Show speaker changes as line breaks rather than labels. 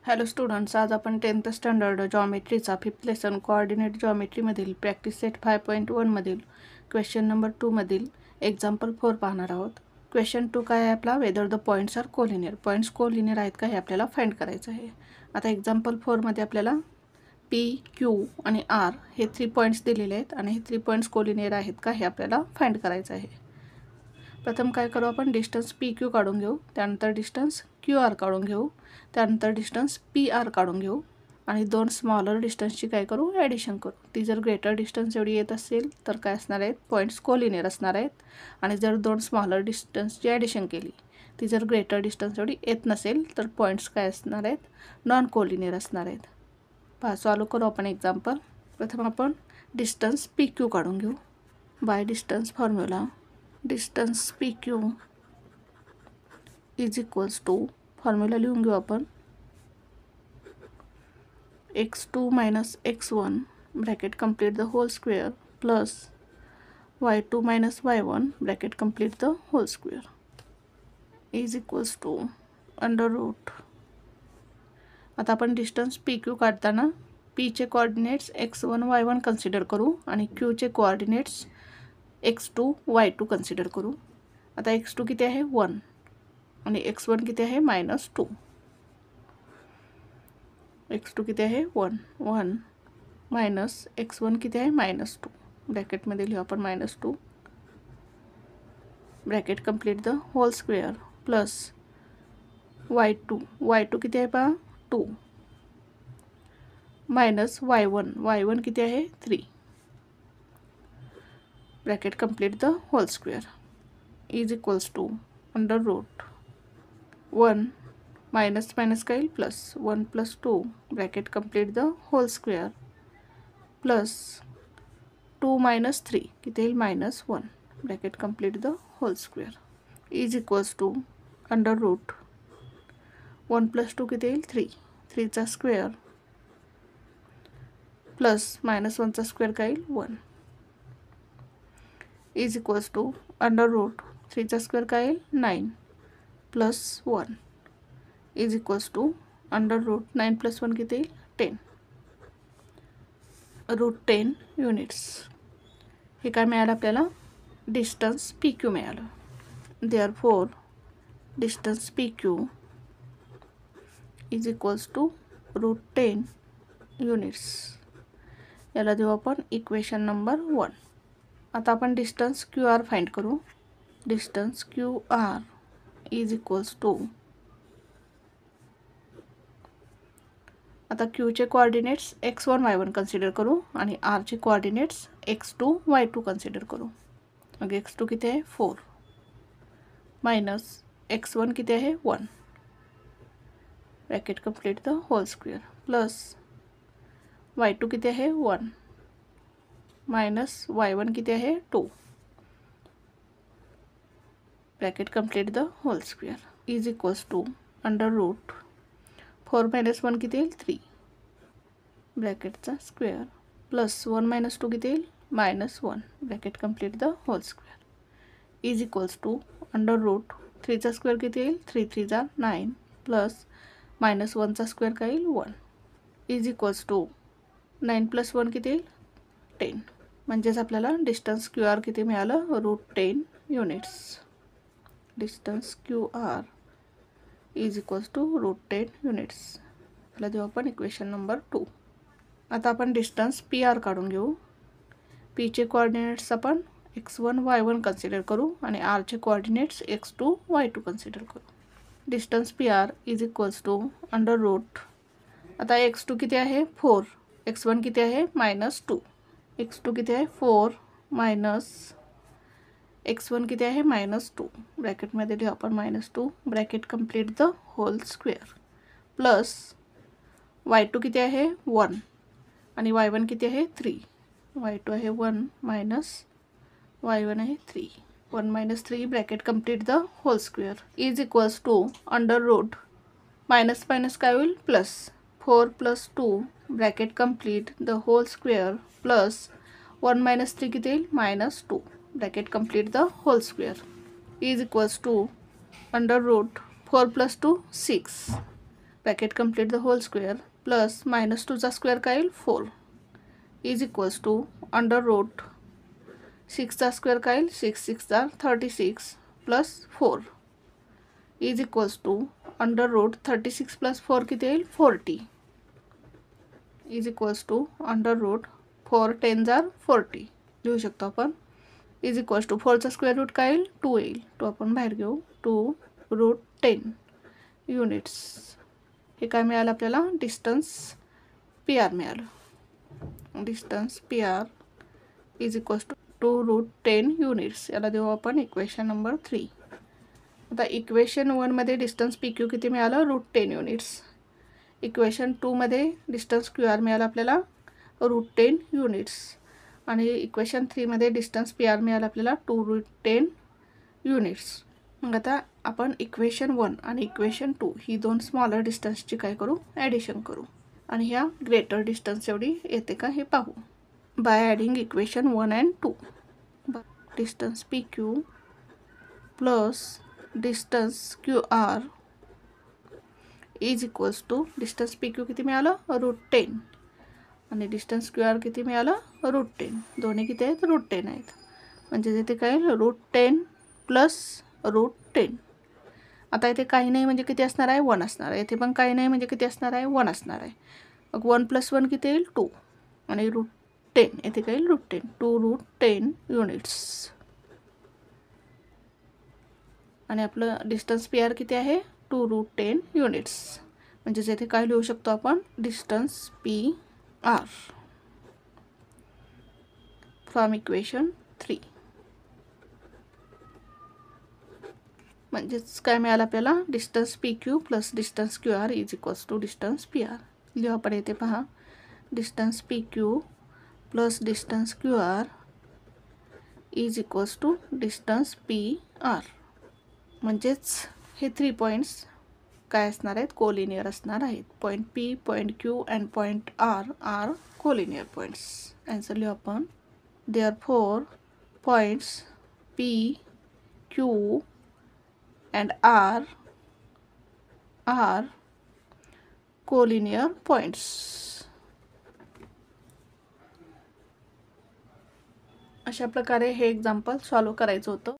Hello students, आज आपण 10th standard जॉमेट्रीचा 5th लेसन कोऑर्डिनेट जॉमेट्रीमधील प्रॅक्टिस सेट 5.1 मधील क्वेश्चन नंबर 2 मधील एक्झाम्पल 4 पाहणार आहोत. क्वेश्चन 2 काय आहे आपला, whether the points are collinear. Points collinear आहेत का हे आपल्याला फाइंड करायचं आहे. आता एक्झाम्पल 4 मध्ये आपल्याला पी, क्यू आणि आर हे 3 पॉईंट्स दिलेले आहेत आणि हे 3 पॉईंट्स कोलिनियर आहेत का हे आपल्याला फाइंड करायचं आहे. प्रथम काय करू, आपण डिस्टन्स पी क्यू काढून घेऊ, त्यानंतर डिस्टन्स क्यू आर काढून घेऊ, त्यानंतर डिस्टन्स पी आर काढून घेऊ आणि दोन स्मॉलर डिस्टन्सची काय करू, ॲडिशन करू. ती जर ग्रेटर डिस्टन्स एवढी येत असेल तर काय असणार आहेत, पॉईंट्स कोलिनियर असणार आहेत. आणि जर दोन स्मॉलर डिस्टन्सची ॲडिशन केली, ती जर ग्रेटर डिस्टन्स एवढी येत नसेल तर पॉईंट्स काय असणार आहेत, नॉन कोलिनियर असणार आहेत. पहा, सॉल्व करू आपण एक्झाम्पल. प्रथम आपण डिस्टन्स पी क्यू काढून घेऊ. By distance formula, distance P Q is equals to, formula लिहून घेऊ आपण, x2 minus x1 bracket complete the whole square plus y2 minus y1 bracket complete the whole square is equals to under root. आता आपण distance P Q काढताना पीचे coordinates x1 y1 consider करू आणि क्यूचे coordinates x2 y2 consider करू. आता x2 किती आहे, 1 आणि x1 किती आहे, -2. x2 किती आहे, 1 मायनस x1 किती आहे, -2. ब्रॅकेटमध्ये लिहू आपण -2 bracket complete the whole square plus y2 किती आहे पहा, 2 मायनस y1 किती आहे, 3 bracket complete the whole square is equals to under root 1 minus minus काय plus 1 plus 2 bracket complete the whole square plus 2 minus 3 किती येईल, -1 bracket complete the whole square is equals to under root 1 plus 2 किती येईल, 3चा square plus -1चा square काय येईल, 1 is equals to under root 3चा स्क्वेअर काय येईल, 9 plus 1 is equals to under root 9 plus 1 किती येईल, 10 रूट 10 युनिट्स. हे काय मिळालं आपल्याला, डिस्टन्स पी क्यू मिळालं. Therefore distance P Q is equals to root 10 units. याला देऊ आपण इक्वेशन नंबर 1. आता आपण डिस्टन्स क्यू आर फाइंड करू. Distance Q R is equals to, आता क्यूचे कोऑर्डिनेट्स x1 y1 कन्सिडर करू आणि आरचे कोऑर्डिनेट्स x2 y2 कन्सिडर करू. मग x2 किती आहे, 4 मायनस x1 किती आहे, 1 bracket complete the whole square plus y2 किती आहे, 1 मायनस y1 किती आहे, 2 bracket complete the whole square is equals to under root 4 minus 1 किती येईल, 3 ब्रॅकेटचा स्क्वेअर प्लस 1 मायनस 2 किती येईल, -1 bracket complete the whole square is equals to under root 3चा square किती येईल, 3 3 जा 9 प्लस -1चा स्क्वेअर काय येईल, 1 इज इक्वल्स टू 9 प्लस 1 किती येईल, 10. म्हणजेच आपल्याला डिस्टन्स क्यू आर किती मिळालं, root 10 units. Distance Q R is equals to root 10 units. त्याला देऊ आपण इक्वेशन नंबर 2. आता आपण डिस्टन्स पी आर काढून घेऊ. पीचे कोऑर्डिनेट्स आपण x1 y1 कन्सिडर करू आणि आरचे कोऑर्डिनेट्स x2 y2 कन्सिडर करू. Distance P R is equals to under root, आता x2 किती आहे, 4, x1 किती आहे, -2, x2 किती आहे, 4 मायनस x1 किती आहे, -2 ब्रॅकेटमध्ये लिहू आपण -2 bracket complete the whole square plus y2 किती आहे, 1 आणि y1 किती आहे, 3. y2 आहे 1 मायनस y1 आहे 3, 1 minus 3 bracket complete the whole square is equals to under root minus minus काय होईल, plus 4 plus 2 bracket complete the whole square plus 1 minus 3 किती येईल, -2 bracket complete the whole square is equals to under root 4 plus 2 6 bracket complete the whole square plus -2चा square काय येईल 4 is equals to under root 6चा square काय येईल 6 6 36 plus 4 is equals to under root 36 plus 4 किती येईल 40 is equals to under root 4 10 40 लिहू शकतो आपण. इज इक्वल्स टू 4चा स्क्वेअर रूट काय येईल 2 येईल. 2 आपण बाहेर घेऊ. 2 रूट 10 युनिट्स. हे काय मिळालं आपल्याला डिस्टन्स पी आर मिळालं. Distance P R is equals to 2 root 10 units. याला देऊ आपण इक्वेशन नंबर 3. आता इक्वेशन 1मध्ये डिस्टन्स पी क्यू किती मिळालं रूट 10 युनिट्स. इक्वेशन 2मध्ये डिस्टन्स क्यू आर मिळालं आपल्याला रूट 10 युनिट्स. आणि इक्वेशन 3मध्ये डिस्टन्स पी आर मिळालं आपल्याला 2 रूट 10 युनिट्स. मग आता आपण इक्वेशन 1 आणि इक्वेशन 2 ही दोन स्मॉलर डिस्टन्सची काय करू ॲडिशन करू आणि ह्या ग्रेटर डिस्टन्स एवढी येते का हे पाहू by adding equation 1 and 2. Distance P Q plus distance Q R is equals to distance P Q किती मिळालं रूट 10 आणि डिस्टन्स क्यू आर किती मिळालं रूट 10. दोन्ही किती आहेत रूट 10 आहेत. म्हणजे इथे काय रूट 10 प्लस रूट 10. आता इथे काही नाही म्हणजे किती असणार आहे 1 असणार आहे. इथे पण काही नाही म्हणजे किती असणार आहे 1 असणार आहे. मग 1 + 1 किती येईल 2 आणि रूट 10 इथे काय येईल रूट 10 2 रूट 10 युनिट्स. आणि आपलं डिस्टन्स पी आर किती आहे 2 रूट 10 युनिट्स. म्हणजेच इथे काय लिहू शकतो आपण distance P R from equation 3. म्हणजेच काय मिळालं आपल्याला distance P Q plus distance Q R is equals to distance P R. लिहू आपण येथे पहा distance P Q plus distance Q R is equals to distance P R. म्हणजेच हे 3 पॉईंट्स काय असणार आहेत कोलिनियर असणार आहेत. Point P point Q and point R are collinear points. Answer लिहू आपण therefore points P Q and R are collinear points. अशा प्रकारे हे एक्झाम्पल सॉल्व करायचं होतं.